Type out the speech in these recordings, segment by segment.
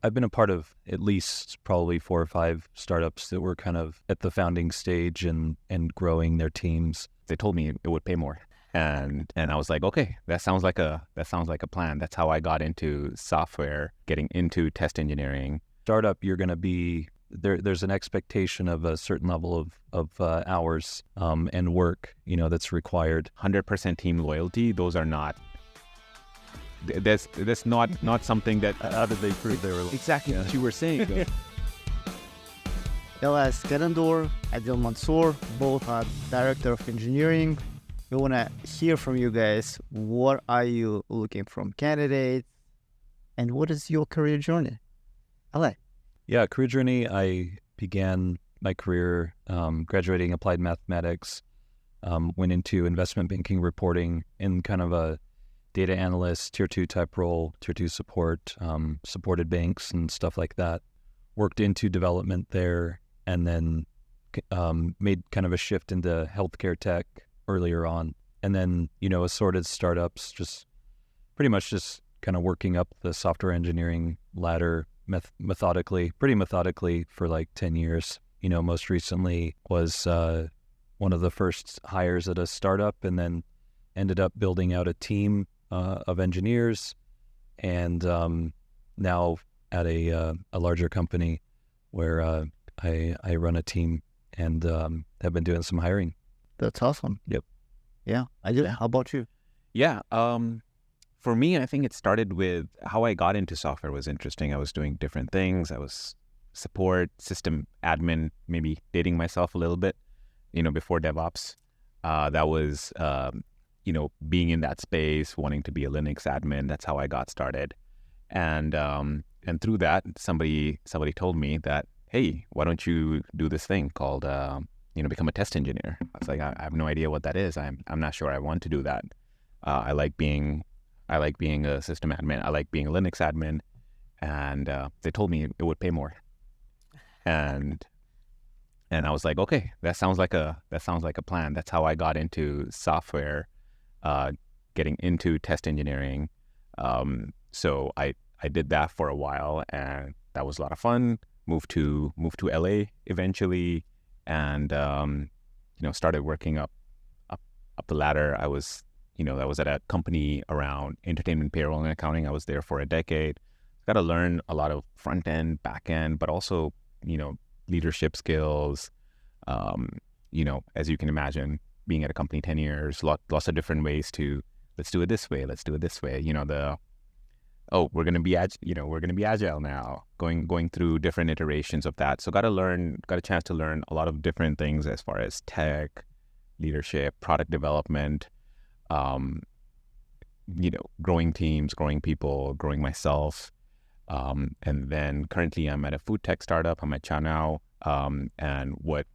I've been a part of at least probably 4 or 5 startups that were kind of at the founding stage and growing their teams. They told me it would pay more. And I was like, okay, that sounds like a plan. That's how I got into software, getting into test engineering. Startup, you're going to be there's an expectation of a certain level of hours and work, that's required. 100% team loyalty. Those are not. That's not something that. How did they prove they were Exactly what you were saying. Skenandore, Adeel, Mansoor, both are Director of Engineering. We want to hear from you guys. What are you looking from candidates? And what is your career journey? Ale. Yeah, career journey. I began my career graduating applied mathematics, went into investment banking reporting in kind of a data analyst, tier 2 type role, tier 2 support, supported banks and stuff like that. Worked into development there and then made kind of a shift into healthcare tech earlier on. And then, assorted startups, just pretty much just kind of working up the software engineering ladder pretty methodically for like 10 years. Most recently was one of the first hires at a startup and then ended up building out a team of engineers and now at a larger company where I run a team and have been doing some hiring. That's awesome. Yep. Yeah, I do. How about you? Yeah. For me, I think it started with how I got into software was interesting. I was doing different things. I was support, system admin, maybe dating myself a little bit, before DevOps. That was, being in that space, wanting to be a Linux admin. That's how I got started. And through that, somebody told me that, hey, why don't you do this thing called, become a test engineer? I was like, I have no idea what that is. I'm not sure I want to do that. I like being a system admin. I like being a Linux admin. And they told me it would pay more. And I was like, okay, that sounds like a plan. That's how I got into software, getting into test engineering. So I did that for a while, and that was a lot of fun. Moved to LA eventually, and started working up the ladder. I was at a company around entertainment, payroll, and accounting. I was there for a decade. Got to learn a lot of front end, back end, but also leadership skills. As you can imagine, being at a company 10 years, lots of different ways to let's do it this way. We're gonna be agile now. Going through different iterations of that. So got a chance to learn a lot of different things as far as tech, leadership, product development. Growing teams, growing people, growing myself. And then currently I'm at a food tech startup. I'm at Chow Now. And what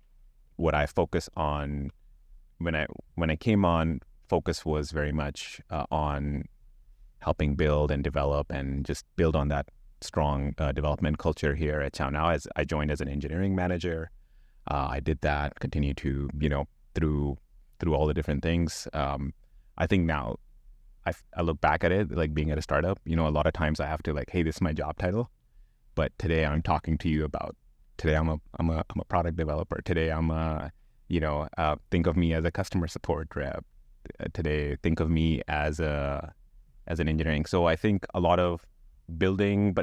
I focus on when I came on, focus was very much on helping build and develop and just build on that strong development culture here at Chow Now. As I joined as an engineering manager, I did that, continue to, through all the different things. I think now I look back at it, like being at a startup, a lot of times I have to hey, this is my job title. But today I'm talking to you about, today I'm a product developer. Today think of me as a customer support rep. Today, think of me as an engineering. So I think a lot of building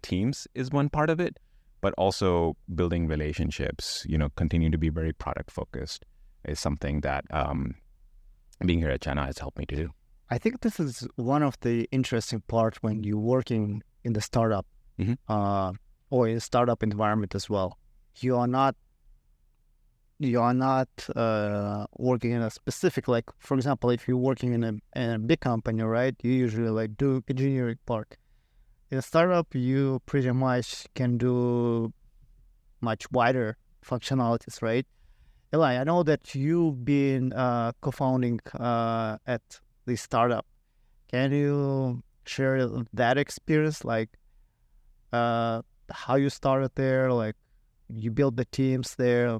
teams is one part of it, but also building relationships, continue to be very product focused is something that being here at China has helped me to do. I think this is one of the interesting parts when you're working in the startup or in startup environment as well. You are not working in a specific, for example, if you're working in a big company, right? You usually do engineering part. In a startup, you pretty much can do much wider functionalities, right? Eli, I know that you've been co-founding at the startup. Can you share that experience, how you started there, you built the teams there,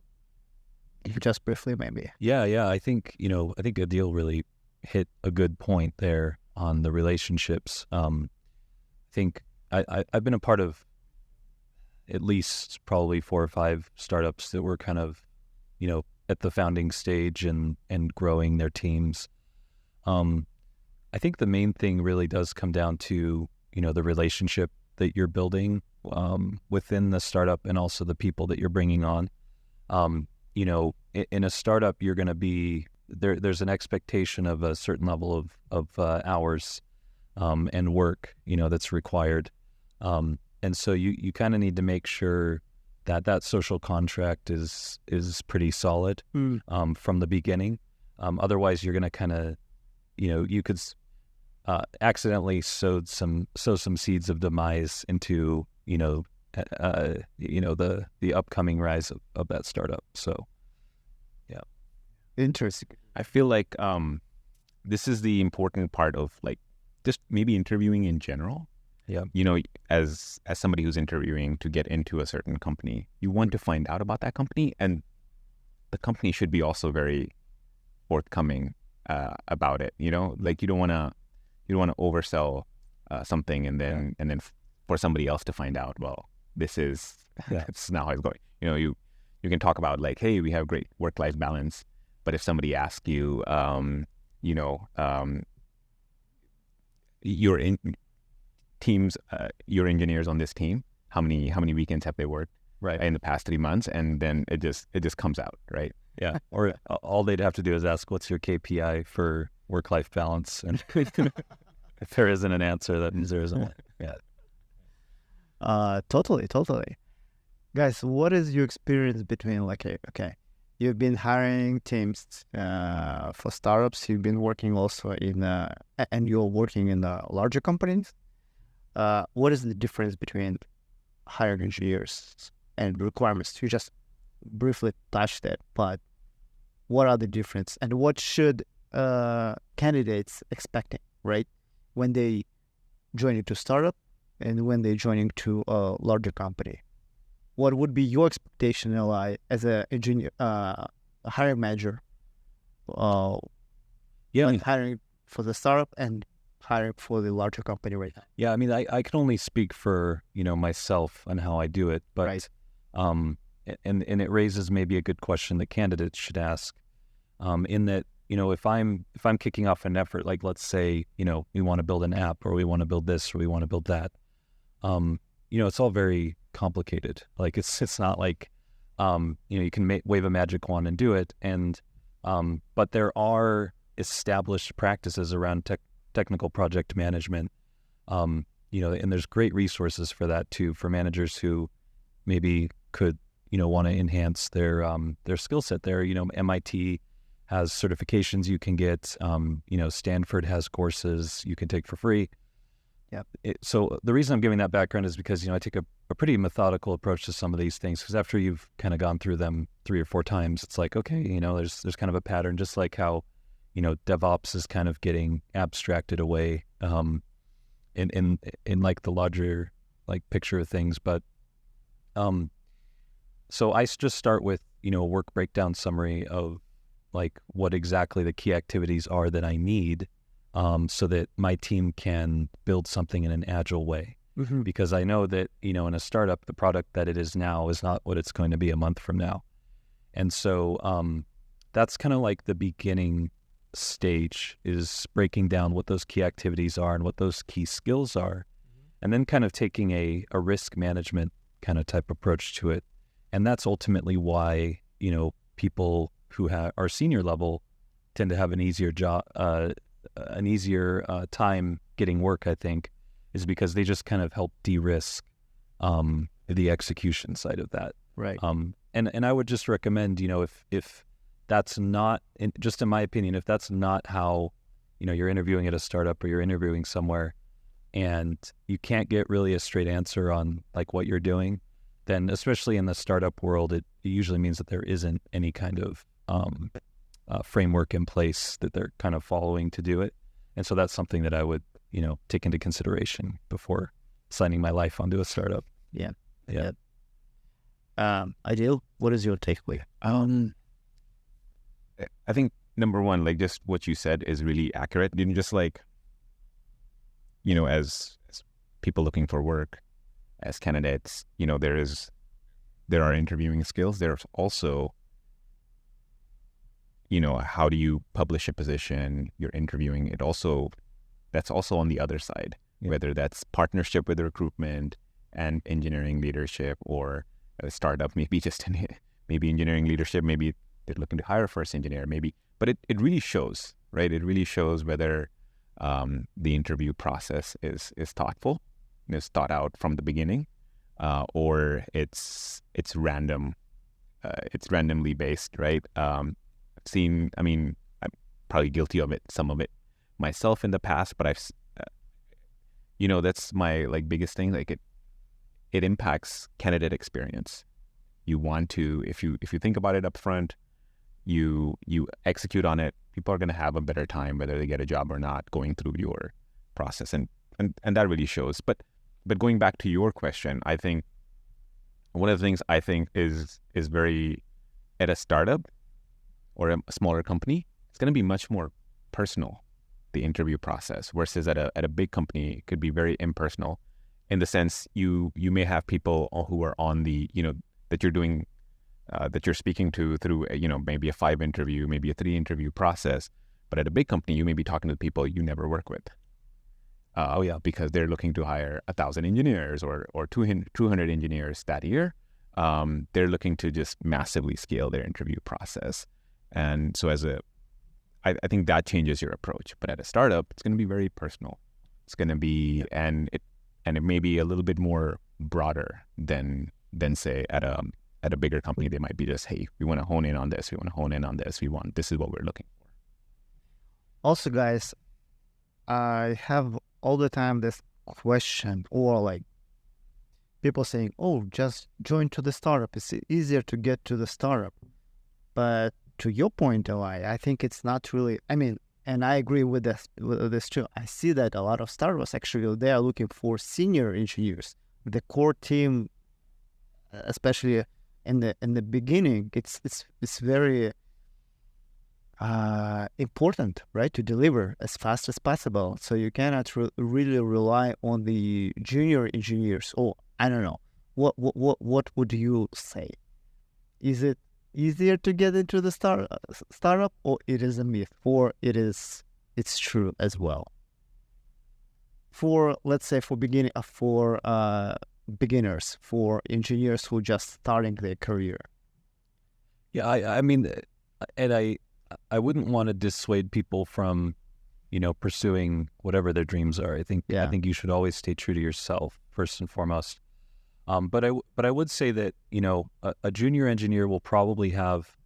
just briefly maybe? Yeah. I think Adeel really hit a good point there on the relationships. I think I've been a part of at least probably 4 or 5 startups that were kind of, at the founding stage and growing their teams. I think the main thing really does come down to, the relationship that you're building within the startup and also the people that you're bringing on. In a startup, you're going to be there. There's an expectation of a certain level of hours and work, that's required. And so you kind of need to make sure that social contract is pretty solid from the beginning. Otherwise, you're going to kind of, you could accidentally sow some seeds of demise into the upcoming rise of that startup. So, yeah, Interesting. I feel like this is the important part of like just maybe interviewing in general. Yeah. As somebody who's interviewing to get into a certain company, you want to find out about that company, and the company should be also very forthcoming about it. Like you don't want to oversell something and then for somebody else to find out, well, this is not how it's going. You can talk about like, hey, we have great work-life balance, but if somebody asks you, you're in teams, your engineers on this team, how many weekends have they worked in the past 3 months, and then it just comes out, right? Yeah. Or all they'd have to do is ask, what's your KPI for work-life balance? And if there isn't an answer, that means there isn't one. Yeah. Totally. Guys, what is your experience between you've been hiring teams for startups, you've been working also and you're working in the larger companies. What is the difference between hiring engineers and requirements? You just briefly touched it, but what are the difference and what should candidates expecting, right? When they join into startup and when they join into a larger company? What would be your expectation, Eli, as a engineer, a hiring manager? When hiring for the startup and hiring for the larger company right now. Yeah, I mean, I can only speak for myself and how I do it, but Right. And it raises maybe a good question that candidates should ask. In that, if I'm kicking off an effort, like let's say we want to build an app, or we want to build this, or we want to build that. It's all very complicated. Like it's not like you can wave a magic wand and do it. And but there are established practices around technical project management. And there's great resources for that too, for managers who maybe could want to enhance their skill set there. MIT has certifications you can get. Stanford has courses you can take for free. Yeah. So the reason I'm giving that background is because I take a pretty methodical approach to some of these things, because after you've kind of gone through them 3 or 4 times, it's like, okay, there's kind of a pattern, just like how DevOps is kind of getting abstracted away in like the larger like picture of things. But so I just start with a work breakdown summary of like what exactly the key activities are that I need, so that my team can build something in an agile way. Mm-hmm. Because I know that in a startup, the product that it is now is not what it's going to be a month from now. And so that's kind of like the beginning stage, is breaking down what those key activities are and what those key skills are, and then kind of taking a risk management kind of type approach to it. And that's ultimately why people who are senior level tend to have an easier job, an easier time getting work, I think, is because they just kind of help de-risk the execution side of that. Right. And I would just recommend, if that's not, just in my opinion, if that's not how, you're interviewing at a startup or you're interviewing somewhere and you can't get really a straight answer on like what you're doing, then especially in the startup world, it usually means that there isn't any kind of framework in place that they're kind of following to do it. And so that's something that I would, take into consideration before signing my life onto a startup. Yeah. Yeah. Adeel, what is your takeaway? I think number one, like just what you said is really accurate. Didn't just like, as people looking for work as candidates, there are interviewing skills. There's also, how do you publish a position? You're interviewing it also. That's also on the other side, whether that's partnership with recruitment and engineering leadership, or a startup, maybe maybe engineering leadership, maybe they're looking to hire a first engineer, maybe. But it really shows, right? It really shows whether the interview process is thoughtful, is thought out from the beginning, or it's random, it's randomly based, right? I'm probably guilty of some of it myself in the past, but that's my biggest thing. It impacts candidate experience. You want to, if you think about it up front, you execute on it, people are going to have a better time whether they get a job or not going through your process, and that really shows. But going back to your question, I think one of the things I think is very, at a startup or a smaller company, it's going to be much more personal, the interview process, versus at a big company, it could be very impersonal, in the sense you may have people who are on the, that you're doing, that you're speaking to through, maybe a 5 interview, maybe a 3 interview process. But at a big company, you may be talking to people you never work with. Because they're looking to hire 1,000 engineers or 200 engineers that year. They're looking to just massively scale their interview process. And so I think that changes your approach. But at a startup, it's going to be very personal. It's going to be, and it may be a little bit more broader than say at a bigger company. They might be just, hey, we want to hone in on this. We want to hone in on this. This is what we're looking for. Also, guys, I have all the time this question, or people saying, oh, just join to the startup. It's easier to get to the startup. But to your point, Eli, I think it's not really, and I agree with this too. I see that a lot of startups, actually, they are looking for senior engineers. The core team, especially in the beginning, it's very important, right, to deliver as fast as possible. So you cannot really rely on the junior engineers. Oh, I don't know. What would you say? Is it easier to get into the startup, or it is a myth, or it's true as well? For, let's say, for beginners, for engineers who just starting their career. Yeah, I mean, and I wouldn't want to dissuade people from, pursuing whatever their dreams are. I think you should always stay true to yourself first and foremost. But I would say that, a junior engineer will probably have,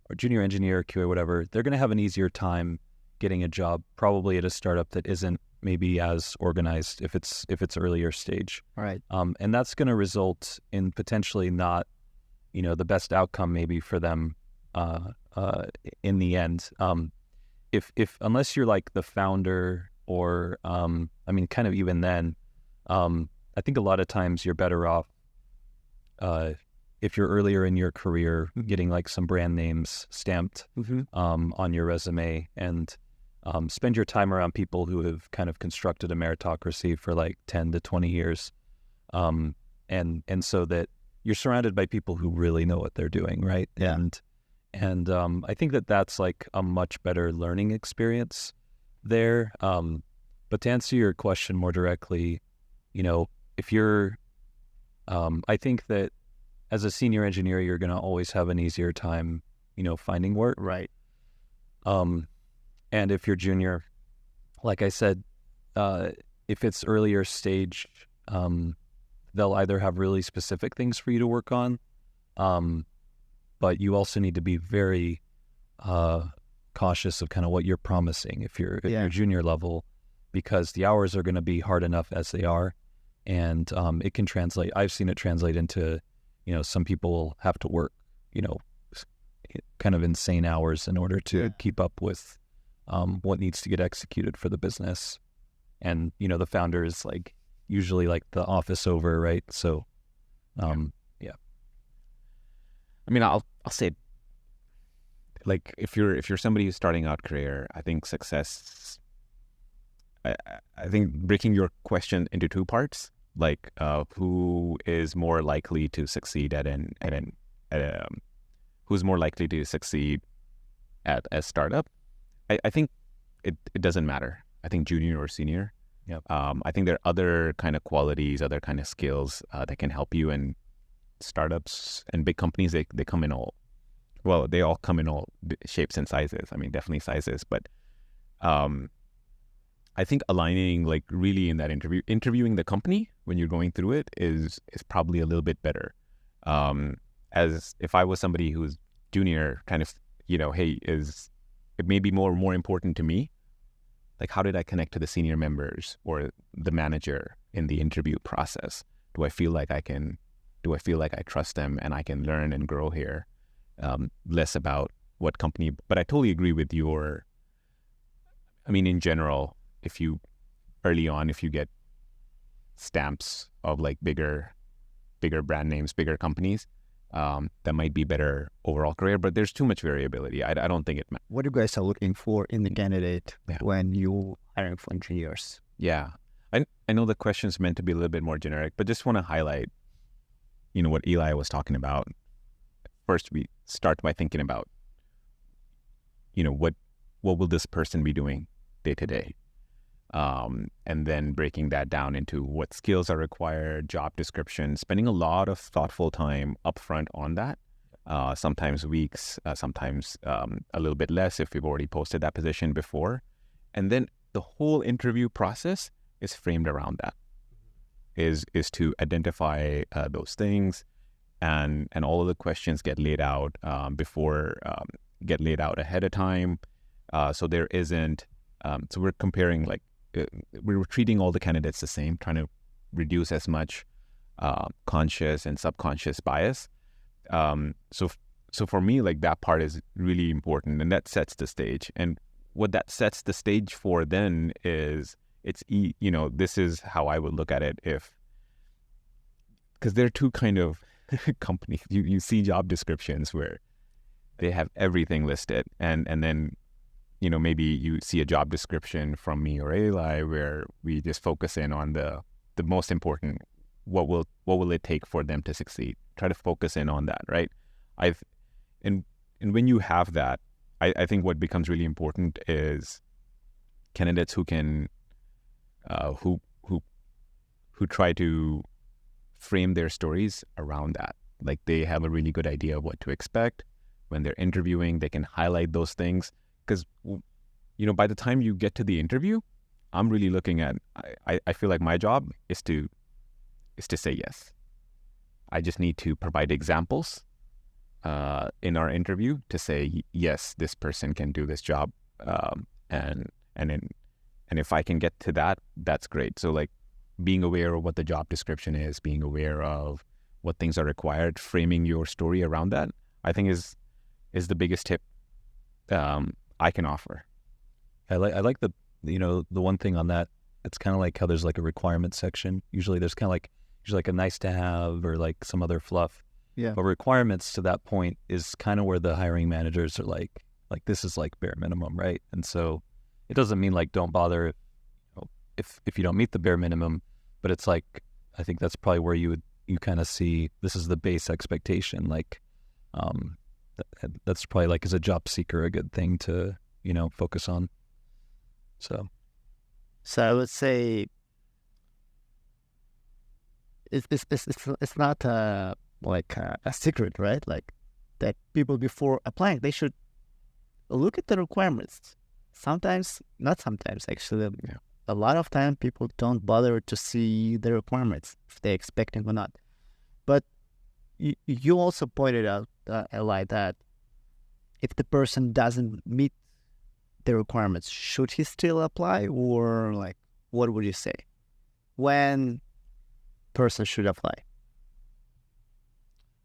or junior engineer, QA, whatever, they're going to have an easier time getting a job probably at a startup that isn't maybe as organized if it's earlier stage. Right. And that's going to result in potentially not, the best outcome maybe for them in the end. If unless you're like the founder or, kind of even then, I think a lot of times you're better off if you're earlier in your career getting like some brand names stamped on your resume, and spend your time around people who have kind of constructed a meritocracy for like 10 to 20 years. And so that you're surrounded by people who really know what they're doing, right? Yeah. And I think that's like a much better learning experience there. But to answer your question more directly, if you're, I think that as a senior engineer, you're going to always have an easier time, finding work. Right. And if you're junior, like I said, if it's earlier stage, they'll either have really specific things for you to work on, but you also need to be very cautious of kind of what you're promising if you're at your junior level, because the hours are going to be hard enough as they are, and it can translate. I've seen it translate into, some people will have to work, kind of insane hours in order to keep up with what needs to get executed for the business. And, the founder is like usually like the office over, right? So, yeah. I mean, I'll say, like, if you're somebody who's starting out career, I think success I think breaking your question into two parts, like who is more likely to succeed who's more likely to succeed at a startup? I think it doesn't matter. I think junior or senior. Yep. I think there are other kind of qualities, other kind of skills that can help you. And startups and big companies, they come in all, well, they all come in all shapes and sizes. I mean, definitely sizes, but I think aligning like really in that interviewing the company when you're going through it is probably a little bit better. As if I was somebody who's junior, kind of, hey, it may be more important to me, like how did I connect to the senior members or the manager in the interview process? Do I feel like I trust them and I can learn and grow here? Less about what company, but I totally agree with in general, if you get stamps of like bigger brand names, bigger companies, that might be better overall career, but there's too much variability. I don't think it matters. What you guys are looking for in the candidate Yeah. when you hiring for engineers? Yeah. I know the question's meant to be a little bit more generic, but just want to highlight, what Eli was talking about. First, we start by thinking about, what will this person be doing day to day? And then breaking that down into what skills are required, job description, spending a lot of thoughtful time upfront on that. Sometimes weeks, sometimes a little bit less if we've already posted that position before. And then the whole interview process is framed around that, is to identify those things, and all of the questions get laid out get laid out ahead of time. So there isn't, so we're comparing like, we're treating all the candidates the same, trying to reduce as much conscious and subconscious bias. So for me, like that part is really important, and that sets the stage. And what that sets the stage for then is this is how I would look at it, because there are two kind of companies. You see job descriptions where they have everything listed, and then maybe you see a job description from me or Eli where we just focus in on the most important, what will it take for them to succeed? Try to focus in on that, right? And when you have that, I think what becomes really important is candidates who can who try to frame their stories around that. Like they have a really good idea of what to expect when they're interviewing. They can highlight those things, because by the time you get to the interview, I'm really looking at, I feel like my job is to say yes. I just need to provide examples in our interview to say, yes, this person can do this job. And if I can get to that, that's great. So like being aware of what the job description is, being aware of what things are required, framing your story around that, I think is the biggest tip I can offer. I like the one thing on that. It's kind of like how there's like a requirement section. Usually there's kind of like a nice to have or like some other fluff. Yeah. But requirements to that point is kind of where the hiring managers are like this is like bare minimum, right? And so it doesn't mean like don't bother if you don't meet the bare minimum, but it's like I think that's probably where you kind of see this is the base expectation. Like that's probably like as a job seeker a good thing to focus on. So I would say it's not like a secret, right? Like that people before applying, they should look at the requirements. Sometimes, not sometimes, actually, a lot of time people don't bother to see the requirements if they're expecting or not. But you also pointed out, Eli, that if the person doesn't meet the requirements, should he still apply, or like what would you say when person should apply?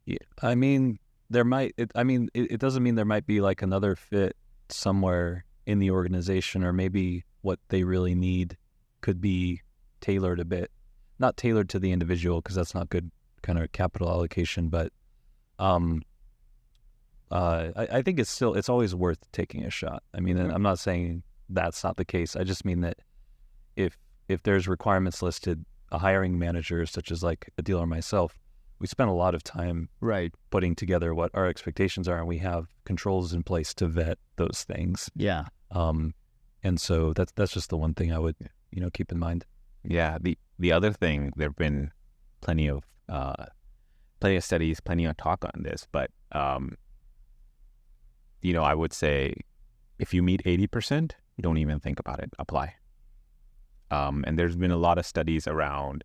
Yeah, I mean, it doesn't mean there might be like another fit somewhere in the organization, or maybe what they really need could be tailored a bit, not tailored to the individual, because that's not good kind of capital allocation. But I think it's always worth taking a shot. I mean, I'm not saying that's not the case. I just mean that if there's requirements listed, a hiring manager such as like Adeel or myself, we spend a lot of time Right. putting together what our expectations are, and we have controls in place to vet those things. Yeah. And so that's just the one thing I would keep in mind. Yeah. The other thing, there have been plenty of studies, plenty of talk on this, but I would say if you meet 80%, don't even think about it. Apply. And there's been a lot of studies around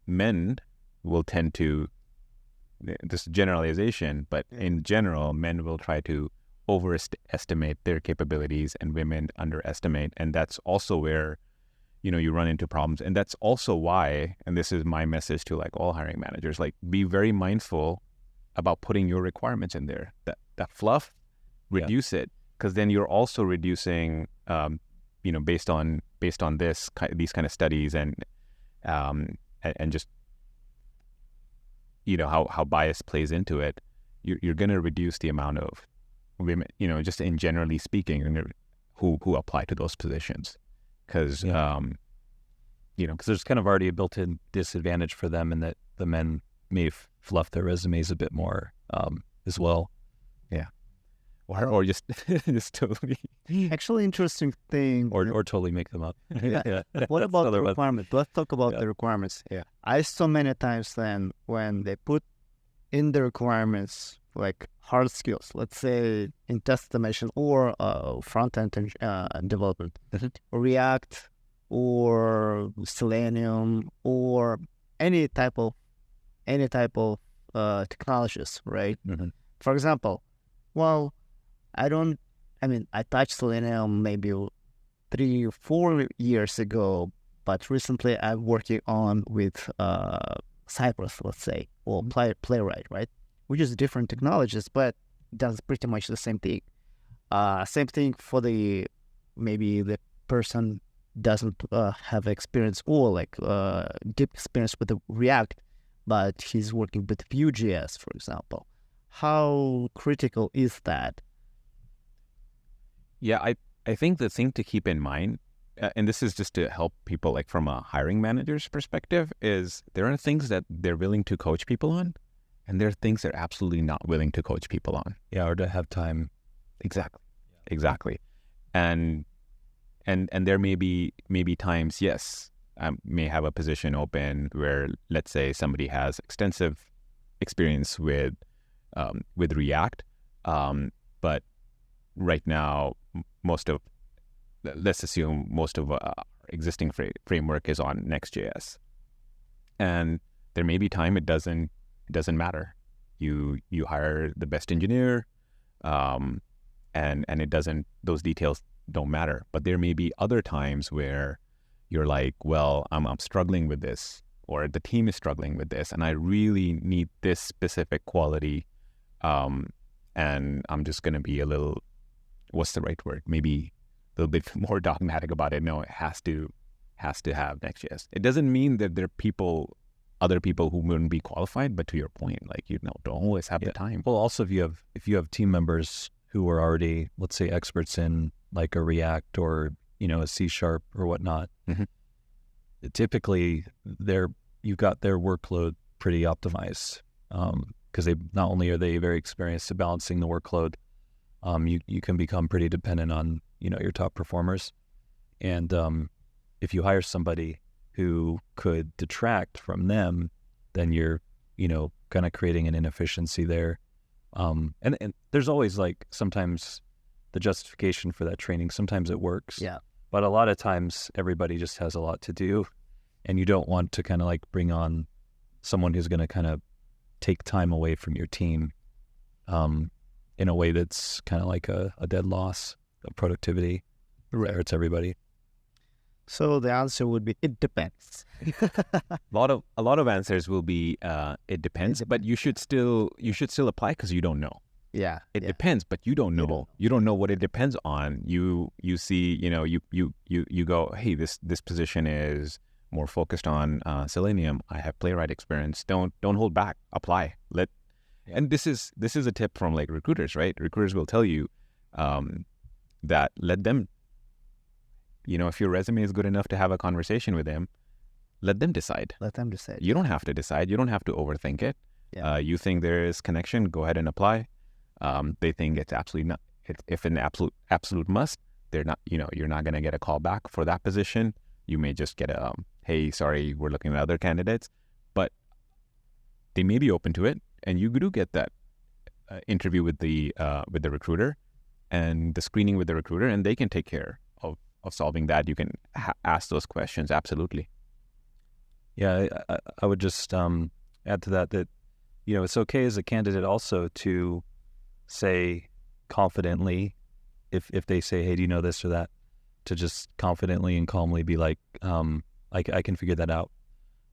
men will tend to, this generalization, but in general, men will try to overestimate their capabilities and women underestimate. And that's also where, you run into problems. And that's also why, and this is my message to like all hiring managers, like be very mindful about putting your requirements in there. That fluff, reduce it, because then you're also reducing, based on these kind of studies and just how bias plays into it, you're going to reduce the amount of women, just in generally speaking, who apply to those positions, because there's kind of already a built-in disadvantage for them in that the men may fluff their resumes a bit more as well. Yeah. Or just totally. Actually, interesting thing. Or totally make them up. Yeah. What about the requirements? Let's talk about the requirements. Yeah. I saw many times then when they put in the requirements like hard skills, let's say in test automation or front-end development, or React or Selenium or any type of technologies, right? Mm-hmm. For example, well, I touched Selenium maybe 3 or 4 years ago, but recently I'm working on with Cypress, let's say, or Playwright, right? Which is different technologies, but does pretty much the same thing. Same thing for maybe the person doesn't have experience or like deep experience with the React, but he's working with Vue.js, for example. How critical is that? Yeah, I think the thing to keep in mind, and this is just to help people like from a hiring manager's perspective, is there are things that they're willing to coach people on, and there are things they're absolutely not willing to coach people on. Yeah, or to have time. Exactly. And there may be times, yes, I may have a position open where, let's say, somebody has extensive experience with React, but right now, let's assume most of our existing framework is on Next.js, and there may be time it doesn't matter. You hire the best engineer, and it doesn't. Those details don't matter. But there may be other times where you're like, well, I'm struggling with this, or the team is struggling with this, and I really need this specific quality, and I'm just going to be a little, what's the right word? Maybe a little bit more dogmatic about it. No, it has to have Next.js. It doesn't mean that there are other people who wouldn't be qualified, but to your point, like, don't always have the time. Well, also if you have team members who are already, let's say, experts in like a React or a C# or whatnot, typically you've got their workload pretty optimized, because they not only are they very experienced at balancing the workload, you can become pretty dependent on your top performers, and if you hire somebody who could detract from them, then you're kind of creating an inefficiency there, and there's always like sometimes the justification for that training, sometimes it works, but a lot of times everybody just has a lot to do, and you don't want to kind of like bring on someone who's going to kind of take time away from your team in a way that's kind of like a dead loss of productivity. Right. Hurts everybody. So the answer would be, it depends. A lot of answers will be it depends, but you should still apply because you don't know. Yeah. It depends, but you don't know. You don't know what it depends on. You see, you go, hey, this position is more focused on Selenium. I have Playwright experience. Don't hold back. Apply. And this is a tip from like recruiters, right? Recruiters will tell you that let them, if your resume is good enough to have a conversation with them, let them decide. Let them decide. You don't have to decide. You don't have to overthink it. Yeah. You think there is connection, go ahead and apply. They think it's absolutely not. If an absolute must, they're not. You're not going to get a call back for that position. You may just get a hey, sorry, we're looking at other candidates, but they may be open to it, and you do get that interview with the recruiter and the screening with the recruiter, and they can take care of solving that. You can ask those questions. Absolutely. Yeah, I would just add to that it's okay as a candidate also to say confidently, if they say, hey, do you know this or that, to just confidently and calmly be like, I can figure that out,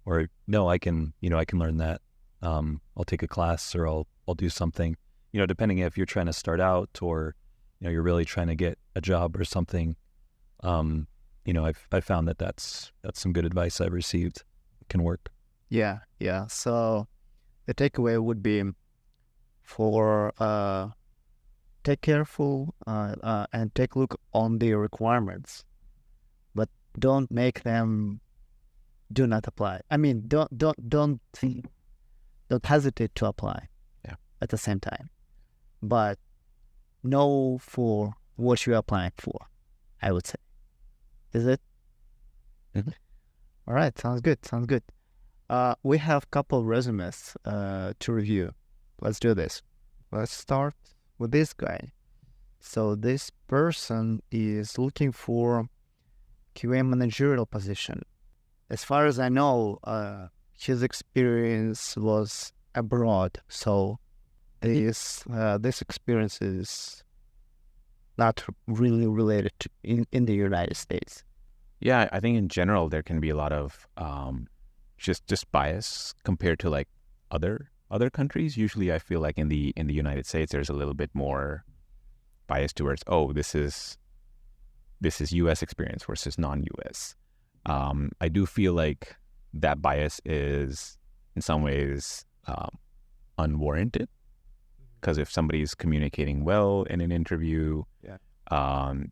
or no, I can learn that. I'll take a class, or I'll do something, depending if you're trying to start out, or you're really trying to get a job or something. I've found that that's some good advice I've received. It can work. Yeah. So the takeaway would be for take careful and take a look on the requirements, but don't make them do not apply. I mean, don't hesitate to apply. Yeah. At the same time, but know for what you're applying for, I would say. Is it? Mm-hmm. All right. Sounds good. We have a couple resumes to review. Let's do this. Let's start with this guy. So this person is looking for QA managerial position. As far as I know, his experience was abroad, so this experience is not really related to in the United States. Yeah, I think in general there can be a lot of just bias compared to like other countries. Usually, I feel like in the United States there's a little bit more bias towards this is U.S. experience versus non-U.S. I do feel like that bias is in some ways unwarranted, because if somebody's communicating well in an interview,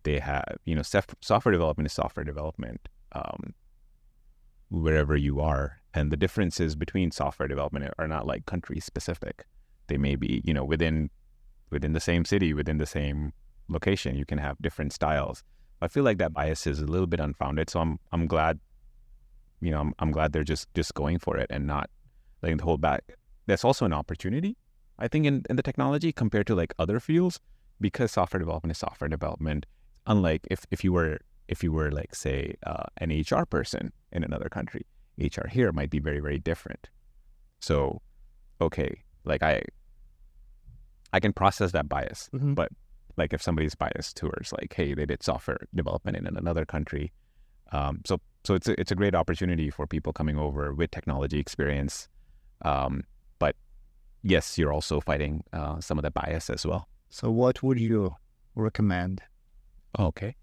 they have software development is software development wherever you are, and the differences between software development are not like country specific. They may be within the same city, within the same location, you can have different styles. I feel like that bias is a little bit unfounded, so I'm glad I'm glad they're just going for it and not letting the hold back. That's also an opportunity, I think, in the technology compared to like other fields, because software development is software development. Unlike if you were like, say, an HR person in another country, HR here might be very, very different. So, okay, like I can process that bias, but like if somebody's biased towards like, hey, they did software development in another country, so it's a great opportunity for people coming over with technology experience, but yes, you're also fighting some of the bias as well. So what would you recommend? Okay.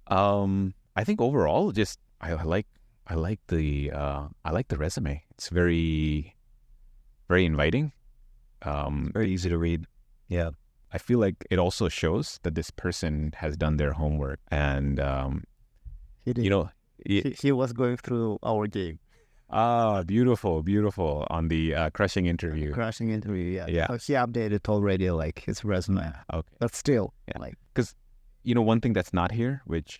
I think overall, just I like the resume. It's very, very inviting. Very easy to read. Yeah. I feel like it also shows that this person has done their homework, and He did. He was going through our game. Beautiful on the crushing interview. Crashing interview, Yeah. So he updated already like his resume. Okay. But still, Yeah. Because one thing that's not here, which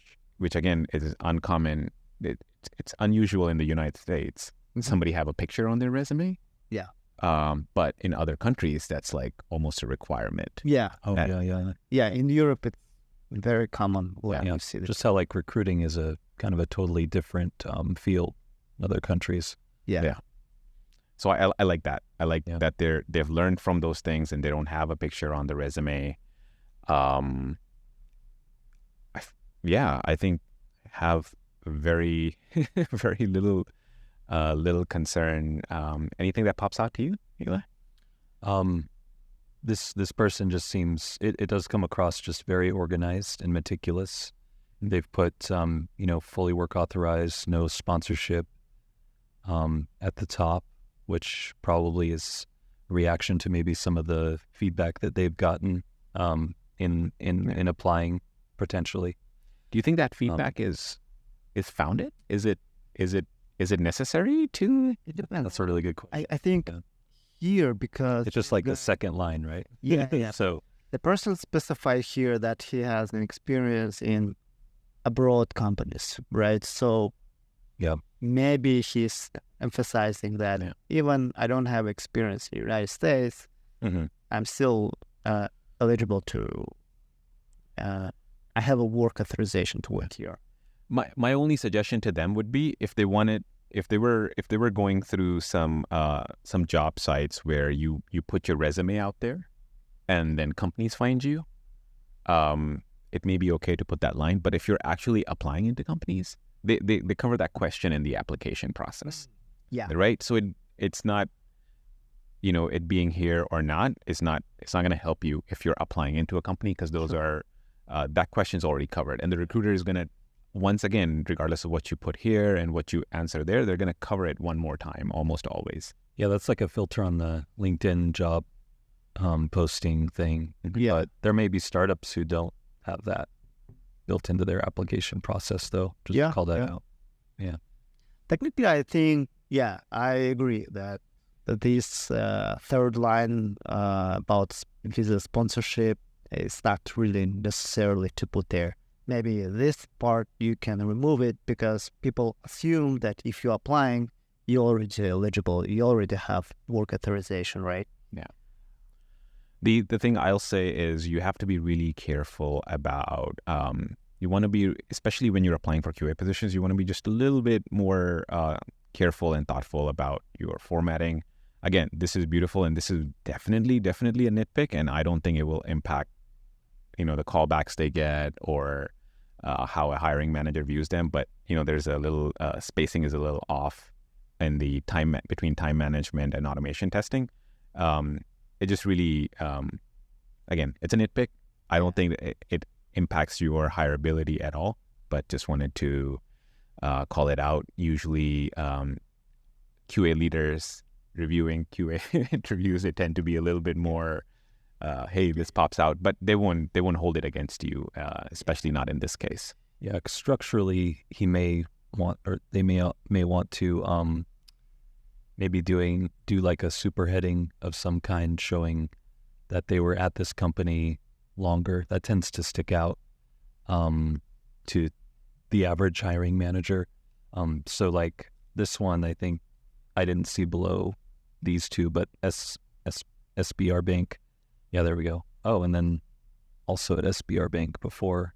again is uncommon, it's unusual in the United States. Somebody have a picture on their resume. Yeah. But in other countries, that's like almost a requirement. Yeah. Oh, yeah. Yeah, in Europe, it's very common when you see this. Just how like recruiting is a kind of a totally different field in other countries. Yeah. So I like that. I like that they've learned from those things and they don't have a picture on the resume. I think have very very little concern. Anything that pops out to you, Eli? This person just seems, it does come across just very organized and meticulous. They've put fully work authorized, no sponsorship at the top, which probably is a reaction to maybe some of the feedback that they've gotten in applying potentially. Do you think that feedback is founded? Is it necessary to? It depends. That's a really good question. I think here, because It's just like the second line, right? yeah. So The person specifies here that he has an experience in abroad companies, right? So yeah, maybe he's emphasizing that even I don't have experience in the United States, I'm still eligible to. I have a work authorization to work here. My only suggestion to them would be if they were going through some job sites where you put your resume out there, and then companies find you, it may be okay to put that line. But if you're actually applying into companies, they cover that question in the application process. Yeah. Right. So it's not, it being here or not, it's not going to help you if you're applying into a company, because those are that question's already covered, and the recruiter is going to, once again, regardless of what you put here and what you answer there, they're going to cover it one more time, almost always. Yeah, that's like a filter on the LinkedIn job posting thing. Yeah. But there may be startups who don't have that built into their application process, though. Just call that out. Yeah. Technically, I think, I agree that this third line about visa sponsorship is not really necessarily to put there. Maybe this part you can remove it, because people assume that if you're applying, you're already eligible, you already have work authorization, right? Yeah. The thing I'll say is you have to be really careful about, you want to be, especially when you're applying for QA positions, you want to be just a little bit more careful and thoughtful about your formatting. Again, this is beautiful, and this is definitely a nitpick, and I don't think it will impact, the callbacks they get or how a hiring manager views them. But, there's a little, spacing is a little off in the time between time management and automation testing. It just really, again, it's a nitpick. I don't think that it impacts your hireability at all, but just wanted to call it out. Usually QA leaders reviewing QA interviews, they tend to be a little bit more, hey, this pops out, but they won't hold it against you, especially not in this case. Yeah, structurally, he may want, or they may want to maybe do like a super heading of some kind showing that they were at this company longer. That tends to stick out to the average hiring manager. So like this one, I think I didn't see below these two, but SBR Bank. Yeah, there we go. Oh, and then also at SBR Bank before.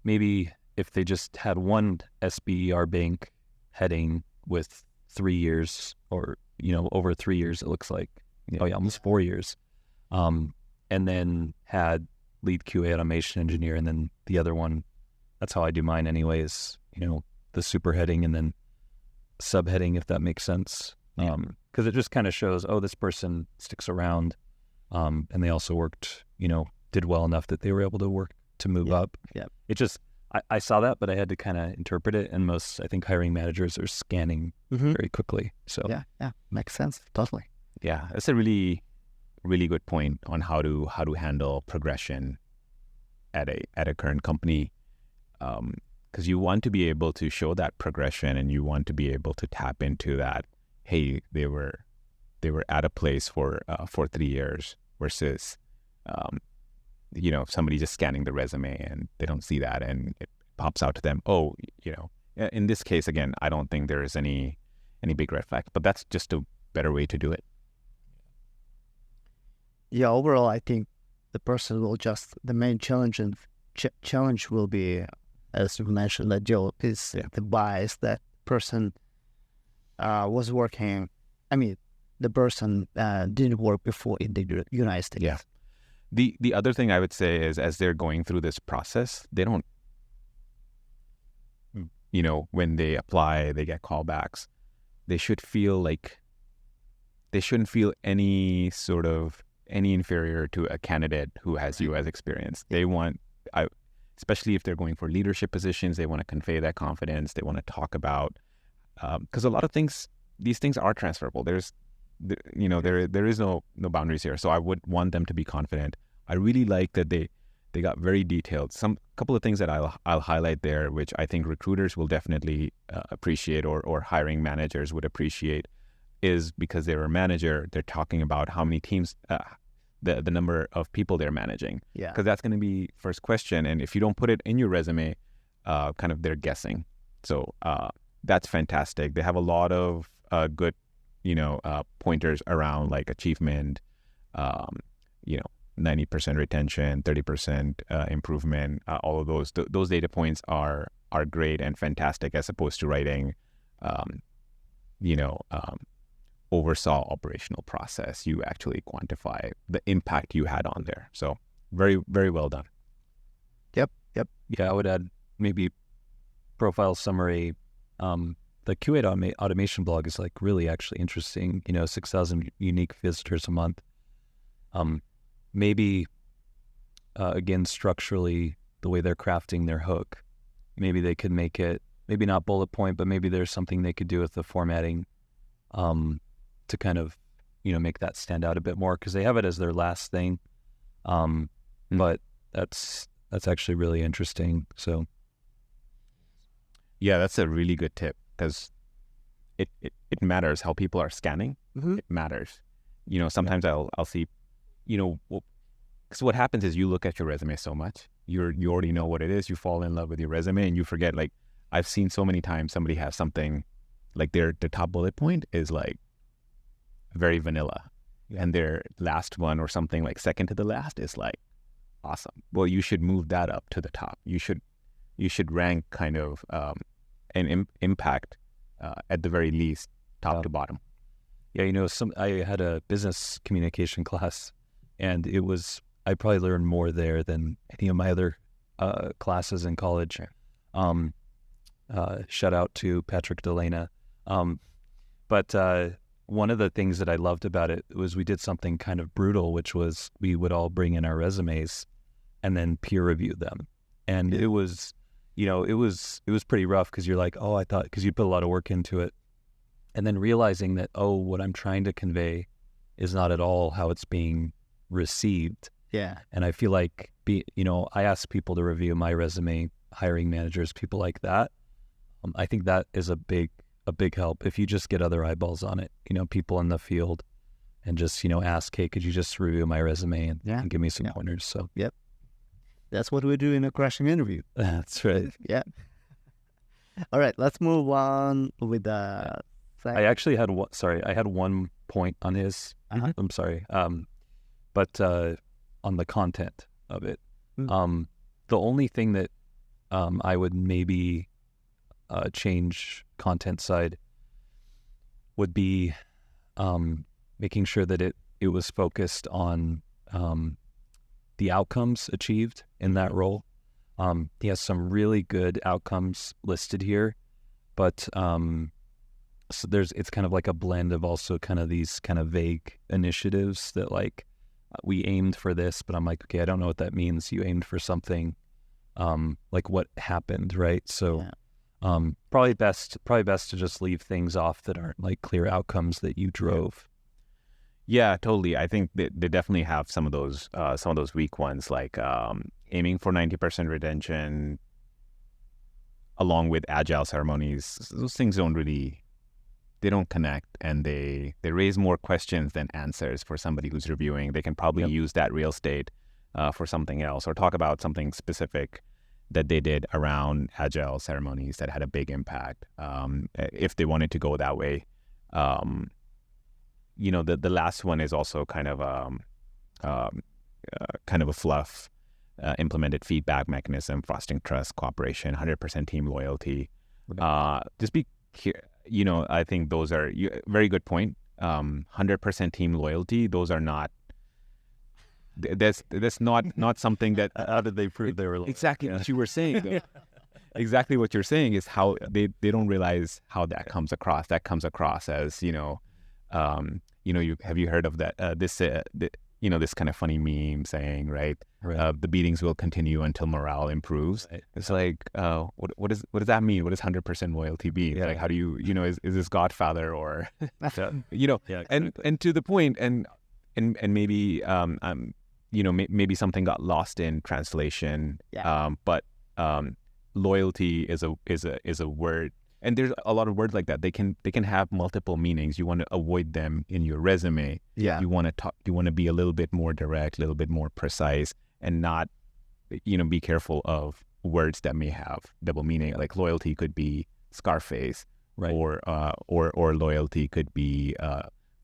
Maybe if they just had one SBR Bank heading with 3 years, or, over 3 years, it looks like, almost 4 years. And then had lead QA automation engineer, and then the other one, that's how I do mine anyways, the super heading and then subheading, if that makes sense. Because it just kind of shows, this person sticks around, and they also worked, did well enough that they were able to move up. Yeah. It just, I saw that, but I had to kind of interpret it, and most, I think, hiring managers are scanning very quickly. So yeah, makes sense, totally. Yeah, that's a really, really good point on how to handle progression at a current company, because you want to be able to show that progression, and you want to be able to tap into that. Hey, they were at a place for 3 years versus somebody just scanning the resume and they don't see that, and it pops out to them. In this case, again, I don't think there is any big red flag, but that's just a better way to do it. Yeah, overall, I think the person will the main challenge will be, as you mentioned, Adeel, is the bias that person was working. I mean, the person didn't work before in the United States. Yeah. The other thing I would say is, as they're going through this process, they don't, when they apply, they get callbacks. They shouldn't feel any inferior to a candidate who has US experience. They want, especially if they're going for leadership positions, they want to convey that confidence. They want to talk about, because a lot of these things are transferable. There is no boundaries here. So I would want them to be confident. I really like that They got very detailed. Some couple of things that I'll highlight there, which I think recruiters will definitely appreciate, or hiring managers would appreciate, is because they're a manager, they're talking about how many teams, the number of people they're managing. Yeah. Because that's going to be first question. And if you don't put it in your resume, kind of they're guessing. So that's fantastic. They have a lot of good, pointers around like achievement, 90% retention, 30% improvement. All of those data points are great and fantastic, as opposed to writing, oversaw operational process. You actually quantify the impact you had on there. So very, very well done. Yep. Yeah, I would add maybe profile summary. The QA automation blog is like really actually interesting. 6,000 unique visitors a month. Maybe again, structurally, the way they're crafting their hook, maybe they could make it, maybe not bullet point, but maybe there's something they could do with the formatting to kind of, make that stand out a bit more, because they have it as their last thing. But that's actually really interesting. So yeah, that's a really good tip, because it matters how people are scanning. It matters. Sometimes I'll see, because what happens is you look at your resume so much, you already know what it is. You fall in love with your resume and you forget. Like, I've seen so many times somebody has something like the top bullet point is like very vanilla, and their last one or something like second to the last is like awesome. Well, you should move that up to the top. You should rank kind of an impact at the very least, top to bottom. Yeah, I had a business communication class, and I probably learned more there than any of my other classes in college. Shout out to Patrick Delana. But one of the things that I loved about it was we did something kind of brutal, which was we would all bring in our resumes and then peer review them. And it was, it was pretty rough, because you're like, because you put a lot of work into it. And then realizing that, what I'm trying to convey is not at all how it's being received. Yeah. And I feel like, I ask people to review my resume, hiring managers, people like that. I think that is a big help if you just get other eyeballs on it, people in the field, and just, ask, hey, could you just review my resume and give me some pointers? So, yep. That's what we do in a crashing interview. That's right. Yeah. All right, let's move on with the... I actually had one point on his, I'm sorry. But on the content of it, the only thing that I would maybe change content side would be making sure that it was focused on the outcomes achieved in that role. He has some really good outcomes listed here, but so it's kind of like a blend of also kind of these kind of vague initiatives that like we aimed for this, but I'm like, okay, I don't know what that means. You aimed for something, like what happened, right? So probably best to just leave things off that aren't like clear outcomes that you drove. Yeah, totally. I think they definitely have some of those weak ones, like aiming for 90% retention, along with agile ceremonies. Those things don't connect, and they raise more questions than answers for somebody who's reviewing. They can probably use that real estate for something else, or talk about something specific that they did around agile ceremonies that had a big impact, if they wanted to go that way. The last one is also kind of a fluff, implemented feedback mechanism, fostering trust, cooperation, 100% team loyalty. Just be here. I think those are very good point. 100% team loyalty. Those are not. That's not something that. How did they prove they were loyal? Exactly what you were saying, though. Exactly what you're saying is how they don't realize how that comes across. That comes across as have you heard of that this kind of funny meme saying, right? The beatings will continue until morale improves. Right. It's like, what does that mean? What does 100% loyalty mean? Yeah. Like, how do you, is this Godfather or, exactly. and to the point, and maybe maybe something got lost in translation. Yeah. But loyalty is a word, and there's a lot of words like that. They can have multiple meanings. You want to avoid them in your resume. Yeah. You want to talk. You want to be a little bit more direct, a little bit more precise, and not, be careful of words that may have double meaning. Like loyalty could be Scarface, Right. Or loyalty could be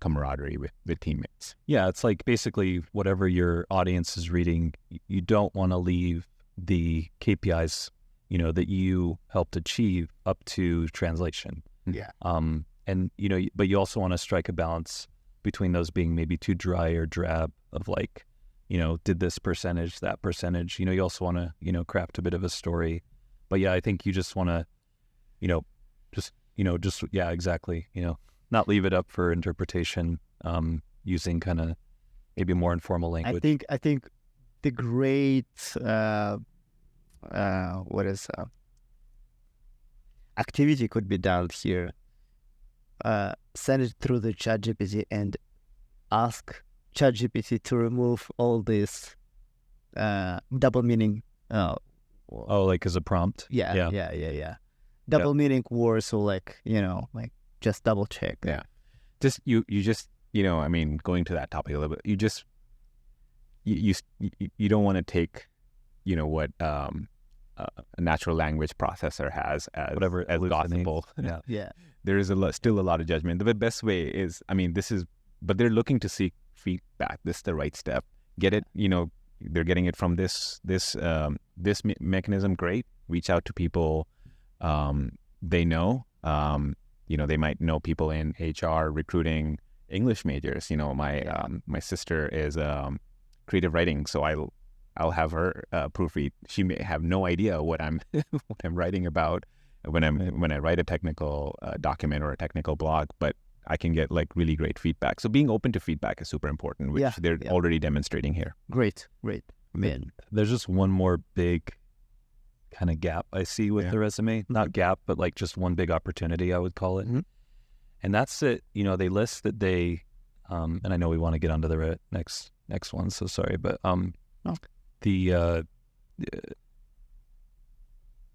camaraderie with teammates. Yeah, it's like basically whatever your audience is reading, you don't want to leave the KPIs, that you helped achieve up to translation. Yeah. And but you also want to strike a balance between those being maybe too dry or drab of like, did this percentage, that percentage. You also want to, craft a bit of a story. But yeah, I think you just want to, yeah, exactly. Not leave it up for interpretation, using kind of maybe more informal language. I think the great activity could be done here. Send it through the ChatGPT and ask ChatGPT to remove all this double meaning. Like as a prompt. Yeah. Double meaning words, or like just double check. Yeah. Just you just going to that topic a little bit. You just you don't want to take what a natural language processor has as Whatever as gospel. Yeah. There is still a lot of judgment. The best way is, but they're looking to seek feedback. This is the right step. Get it, they're getting it from this mechanism. Great. Reach out to people they know. They might know people in HR, recruiting, English majors. My sister is creative writing, so I'll have her proofread. She may have no idea what I'm what I'm writing about when I write a technical document or a technical blog, but I can get like really great feedback. So being open to feedback is super important, which they're already demonstrating here. Great. Man. There's just one more big kind of gap I see with the resume. Not gap, but like just one big opportunity, I would call it. Mm-hmm. And that's it. They list that they, and I know we want to get onto the next one, so sorry, but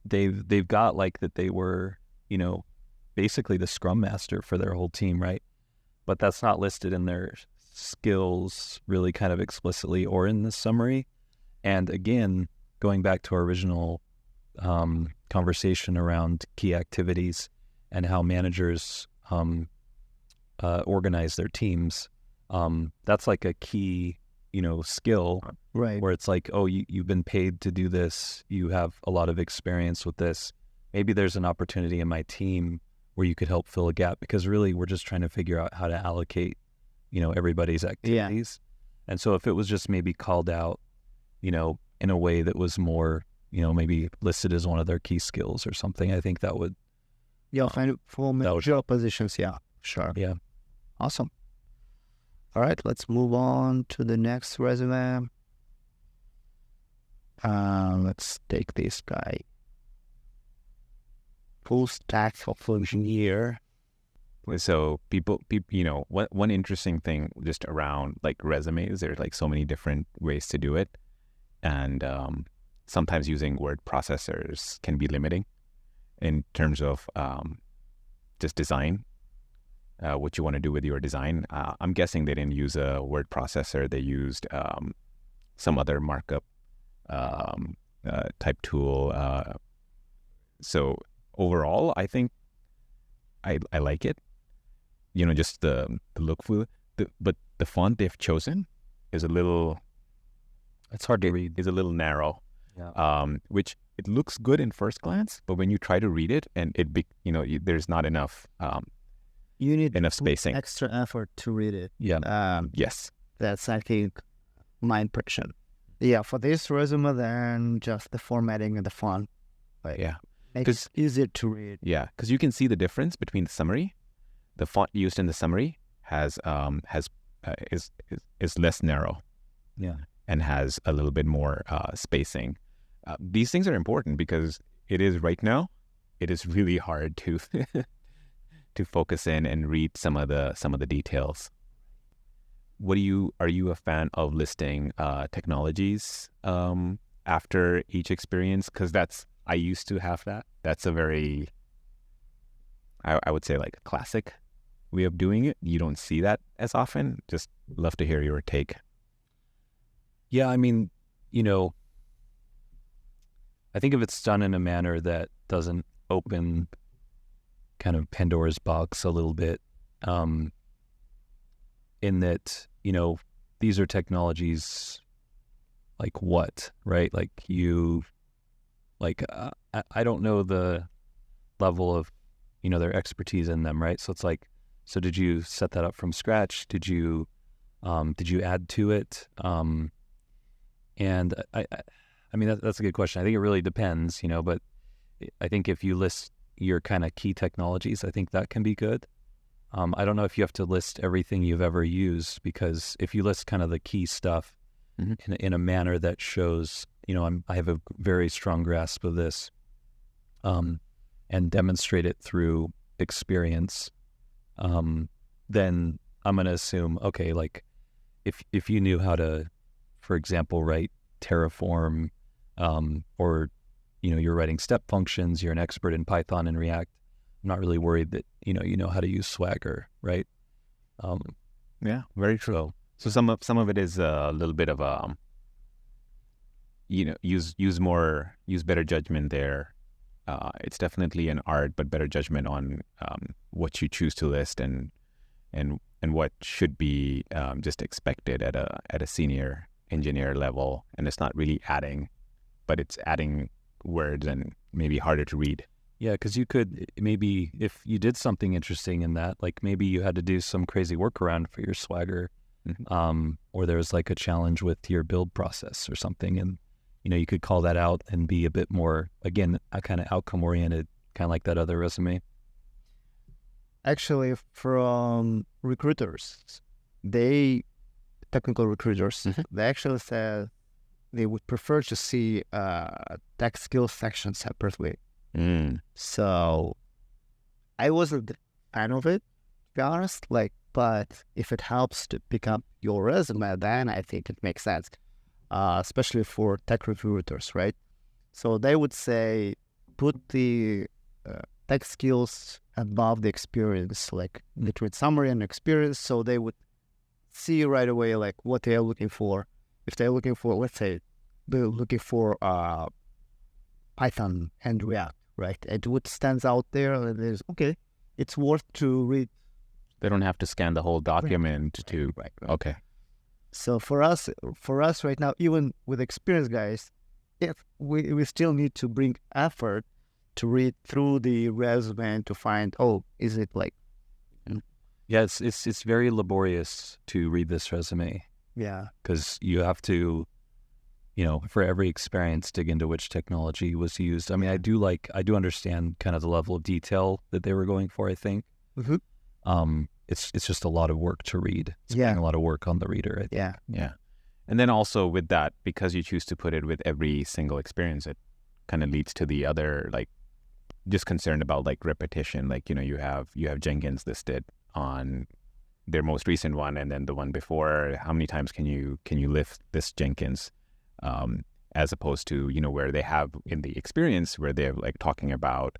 they've got like that they were, basically the scrum master for their whole team, right? But that's not listed in their skills really kind of explicitly or in the summary. And again, going back to our original conversation around key activities and how managers organize their teams, that's like a key, skill, Right. where it's like, oh, you've been paid to do this. You have a lot of experience with this. Maybe there's an opportunity in my team where you could help fill a gap, because really we're just trying to figure out how to allocate, everybody's activities. And so if it was just maybe called out, in a way that was more, maybe listed as one of their key skills or something, I think that would. Yeah, find for managerial positions. Yeah, sure. Yeah. Awesome. All right, let's move on to the next resume. Let's take this guy. Full stack software engineer. So people, one interesting thing just around like resumes, there's like so many different ways to do it. And sometimes using word processors can be limiting in terms of just design, what you want to do with your design. I'm guessing they didn't use a word processor. They used some other markup type tool. So overall, I think I like it. Just the look for but the font they've chosen is a little. It's hard to read. Is a little narrow. Yeah. Which it looks good in first glance, but when you try to read it, and there's not enough. You need enough spacing. Extra effort to read it. Yeah. Yes. That's, I think, my impression. Yeah, for this resume, then just the formatting and the font. Makes it easier to read. Yeah, because you can see the difference between the summary. The font used in the summary is less narrow. Yeah. And has a little bit more spacing. These things are important because it is right now. It is really hard to to focus in and read some of the details. are you a fan of listing technologies after each experience? Because I used to have that. That's a very, I would say, like a classic way of doing it. You don't see that as often. Just love to hear your take. Yeah, I mean, you know, I think if it's done in a manner that doesn't open kind of Pandora's box a little bit, in that, you know, these are technologies like what, right? Like I don't know the level of, you know, their expertise in them, right? So it's like, so did you set that up from scratch? Did you add to it? And I mean, that's a good question. I think it really depends, you know, but I think if you list your kind of key technologies, I think that can be good. I don't know if you have to list everything you've ever used, because if you list kind of the key stuff in a manner that shows, you know, I have a very strong grasp of this, and demonstrate it through experience, then I'm going to assume, okay, like if you knew how to, for example, write Terraform, or, you know, you're writing step functions, you're an expert in Python and React, I'm not really worried that, you know how to use Swagger, right? Yeah, very true. So some of it is a little bit of a, you know, use better judgment there. It's definitely an art, but better judgment on what you choose to list and what should be just expected at a senior engineer level. And it's not really adding, but it's adding words and maybe harder to read. Yeah, because you could maybe, if you did something interesting in that, like maybe you had to do some crazy workaround for your Swagger, or there was like a challenge with your build process or something, and, you know, you could call that out and be a bit more, again, a kind of outcome oriented, kind of like that other resume. Actually, from recruiters, technical recruiters, they actually said they would prefer to see tech skills section separately. So I wasn't a fan of it, to be honest. Like, but if it helps to pick up your resume, then I think it makes sense, especially for tech recruiters, right? So they would say put the tech skills above the experience, like between summary and experience, so they would see right away like what they are looking for. If they're looking for, let's say, they're looking for Python and React, right? It would stands out there, and there's okay. It's worth to read. They don't have to scan the whole document to. Right. Okay. So for us right now, even with experienced guys, if we still need to bring effort to read through the resume and to find, oh, is it like, Yeah, it's very laborious to read this resume, yeah, because you have to, you know, for every experience, dig into which technology was used. I mean, I do understand kind of the level of detail that they were going for, I think. It's just a lot of work to read. It's putting a lot of work on the reader, I think. Yeah. And then also with that, because you choose to put it with every single experience, it kind of leads to the other, like, just concerned about like repetition. Like, you know, you have Jenkins listed on their most recent one, and then the one before. How many times can you lift this Jenkins? As opposed to, you know, where they have in the experience where they're like talking about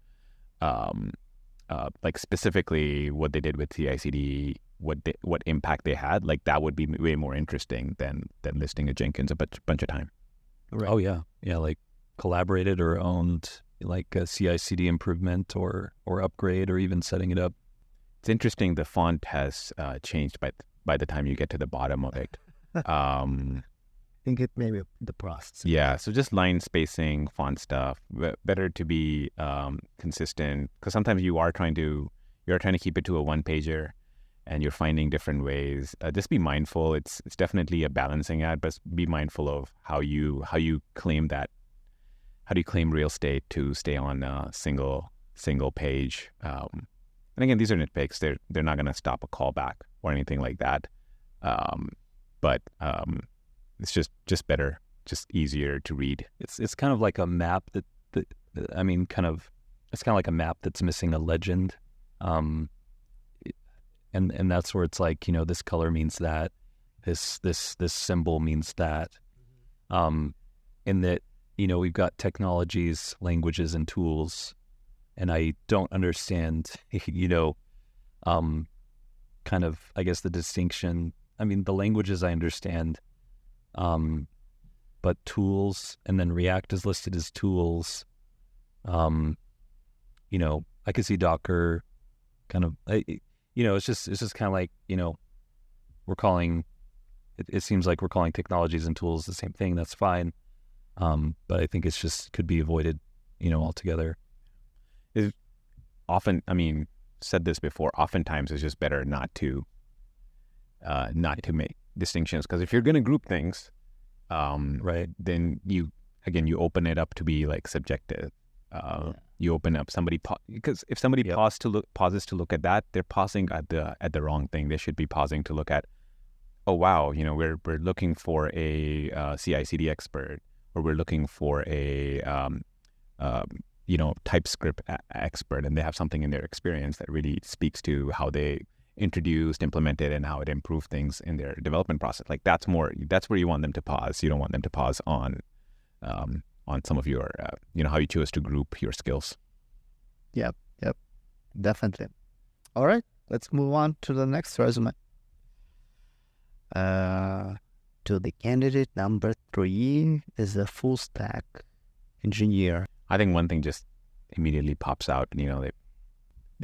like specifically what they did with CI/CD, what impact they had. Like that would be way more interesting than listing a Jenkins a bunch of time. right. Oh yeah, like collaborated or owned like a CI/CD improvement or upgrade or even setting it up. It's interesting. The font has changed by the time you get to the bottom of it. I think it may be the process. Yeah, so just line spacing, font stuff. Better to be consistent, because sometimes you're trying to keep it to a one pager, and you're finding different ways. Just be mindful. It's definitely a balancing act, but be mindful of how you claim that. How do you claim real estate to stay on a single page? And again, these are nitpicks. They're not going to stop a callback or anything like that. But it's just better, just easier to read. It's kind of like a map that I mean, it's kind of like a map that's missing a legend, and that's where it's like, you know, this color means that, this symbol means that. In that, we've got technologies, languages, and tools, and I don't understand, kind of, I guess, the distinction. I mean, the languages I understand, but tools, and then React is listed as tools. I could see Docker kind of, it's just kind of like, we're calling, it seems like we're calling technologies and tools the same thing. That's fine. But I think it's just could be avoided, altogether. Often, I mean, said this before, oftentimes it's just better not to make distinctions, because if you're going to group things, right, then you open it up to be like subjective. You open up because if somebody pauses to look at that, they're pausing at the wrong thing. They should be pausing to look at, oh wow, we're looking for a CI/CD expert, or we're looking for a TypeScript expert, and they have something in their experience that really speaks to how they introduced, implemented, and how it improved things in their development process. Like that's where you want them to pause. You don't want them to pause on some of your, how you chose to group your skills. Yep, definitely. All right, let's move on to the next resume. To the candidate number 3 is a full stack engineer. I think one thing just immediately pops out. They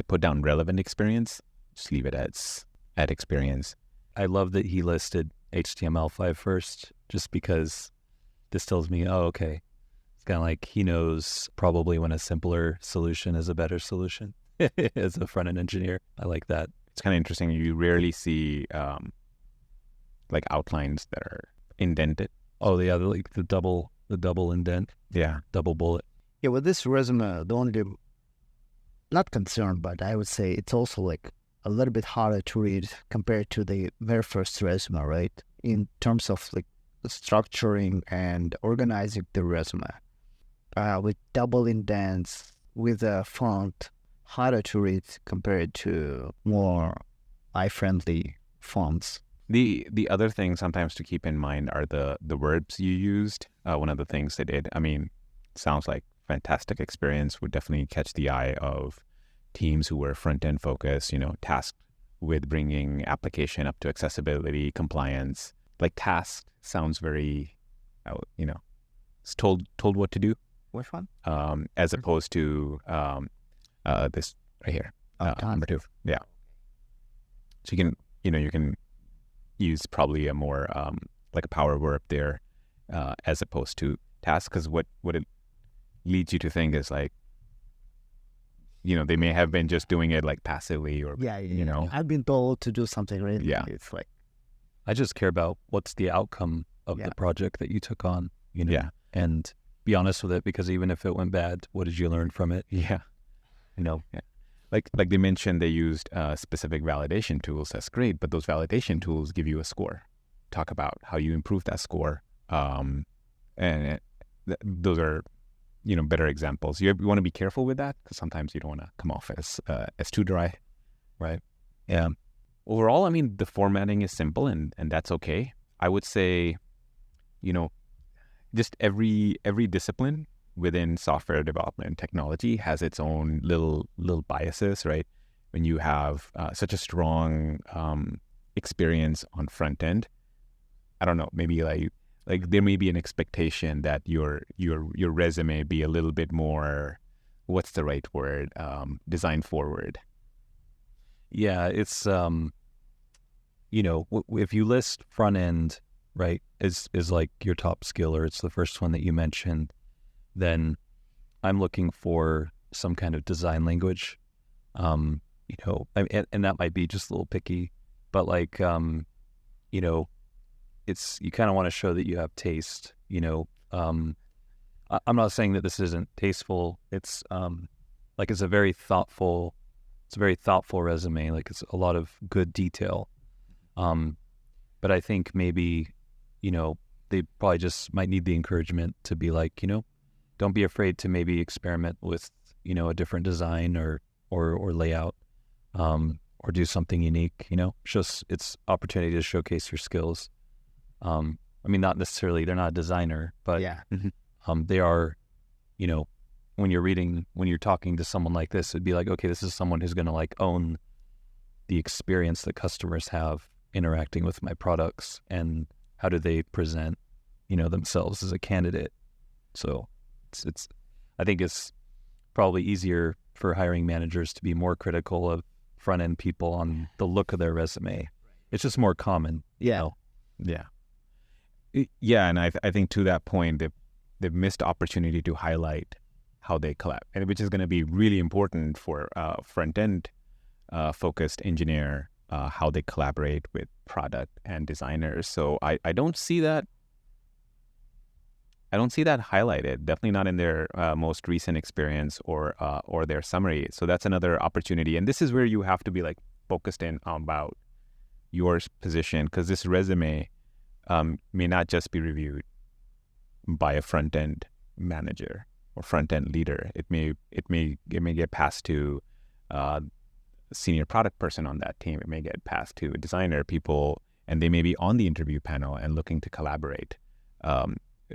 put down relevant experience. Just leave it at experience. I love that he listed HTML5 first, just because this tells me, oh, okay. It's kind of like he knows probably when a simpler solution is a better solution as a front-end engineer. I like that. It's kind of interesting. You rarely see like outlines that are indented. Oh, yeah, like the double indent. Yeah. Double bullet. Yeah, with this resume, the only, not concerned, but I would say it's also like a little bit harder to read compared to the very first resume, right? In terms of like structuring and organizing the resume. With double indents, with a font, harder to read compared to more eye-friendly fonts. The other thing sometimes to keep in mind are the verbs you used. One of the things they did, I mean, sounds like fantastic experience, would definitely catch the eye of teams who were front-end focused, tasked with bringing application up to accessibility, compliance. Like tasked sounds very, it's told what to do. Which one? As opposed to this right here, number 2. Yeah. So you can use probably a more like a power verb there, as opposed to task, because what it leads you to think is like, they may have been just doing it like passively, or I've been told to do something, right? Yeah. It's like, I just care about what's the outcome of the project that you took on, Yeah. And be honest with it, because even if it went bad, what did you learn from it? Yeah. Yeah. Like they mentioned, they used specific validation tools. That's great, but those validation tools give you a score. Talk about how you improve that score, and those are better examples. You want to be careful with that, because sometimes you don't want to come off as too dry, right? Yeah. Overall, I mean, the formatting is simple, and that's okay. I would say, just every discipline within software development technology has its own little biases, right? When you have such a strong experience on front end, I don't know, maybe like there may be an expectation that your resume be a little bit more, what's the right word, design forward. Yeah, it's if you list front end, right, is like your top skill, or it's the first one that you mentioned, then I'm looking for some kind of design language. And that might be just a little picky, but like, it's, you kind of want to show that you have taste, I'm not saying that this isn't tasteful. It's like, it's a very thoughtful resume. Like, it's a lot of good detail. But I think maybe, they probably just might need the encouragement to be like, don't be afraid to maybe experiment with, a different design or layout, or or do something unique. It's opportunity to showcase your skills. I mean, not necessarily, they're not a designer, but Yeah. they are, when you're talking to someone like this, it'd be like, okay, this is someone who's going to like own the experience that customers have interacting with my products, and how do they present, themselves as a candidate. So I think it's probably easier for hiring managers to be more critical of front end people on the look of their resume. It's just more common. Yeah. Yeah. Yeah, and I think to that point, they've missed opportunity to highlight how they collab, and which is going to be really important for front end focused engineer, how they collaborate with product and designers. So I don't see that. I don't see that highlighted. Definitely not in their most recent experience or their summary. So that's another opportunity, and this is where you have to be like focused in about your position, because this resume may not just be reviewed by a front end manager or front end leader. It may get passed to a senior product person on that team. It may get passed to a designer people, and they may be on the interview panel and looking to collaborate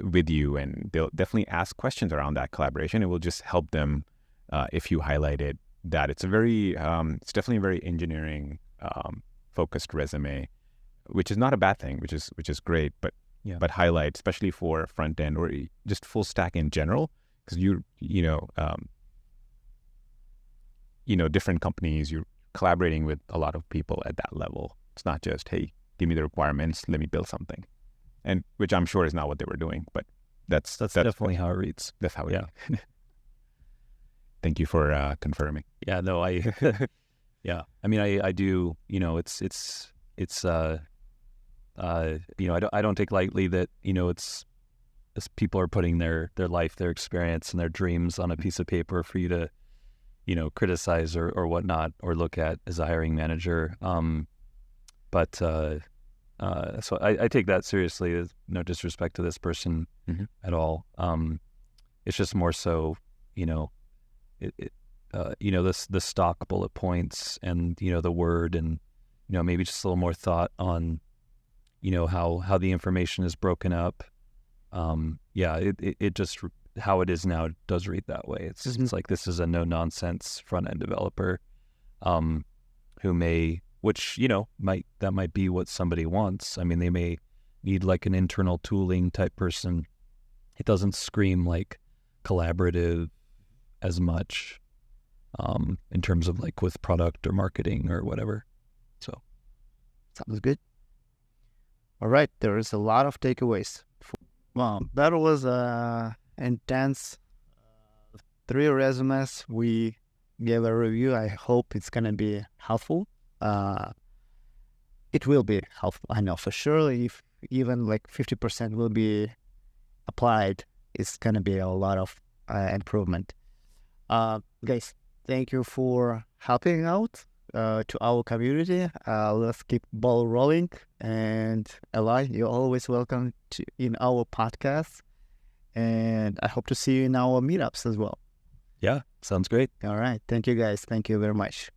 with you, and they'll definitely ask questions around that collaboration. It will just help them if you highlighted that it's it's definitely a very engineering focused resume, which is not a bad thing, which is great, but highlight, especially for front end or just full stack in general, because different companies, you're collaborating with a lot of people at that level. It's not just, hey, give me the requirements, let me build something, and which I'm sure is not what they were doing, but that's definitely how it reads. That's how it is. Thank you for confirming. Yeah, no, yeah. I mean, I do. I don't take lightly that it's people are putting their life, their experience, and their dreams on a piece of paper for you to criticize or whatnot, or look at as a hiring manager. So I take that seriously. There's no disrespect to this person at all. It's just more so, the stock bullet points and, the word, and, maybe just a little more thought on, how the information is broken up. It just, how it is now does read that way. It's like, this is a no nonsense front end developer, who may, which, that might be what somebody wants. I mean, they may need like an internal tooling type person. It doesn't scream like collaborative as much, in terms of like with product or marketing or whatever. So sounds good. All right, there is a lot of takeaways. Well, that was intense. 3 resumes. We gave a review. I hope it's gonna be helpful. It will be helpful, I know for sure. If even like 50% will be applied, it's gonna be a lot of improvement. Guys, thank you for helping out to our community. Let's keep ball rolling. And Eli, you're always welcome in our podcast. And I hope to see you in our meetups as well. yeah, sounds great. All right. Thank you, guys. Thank you very much.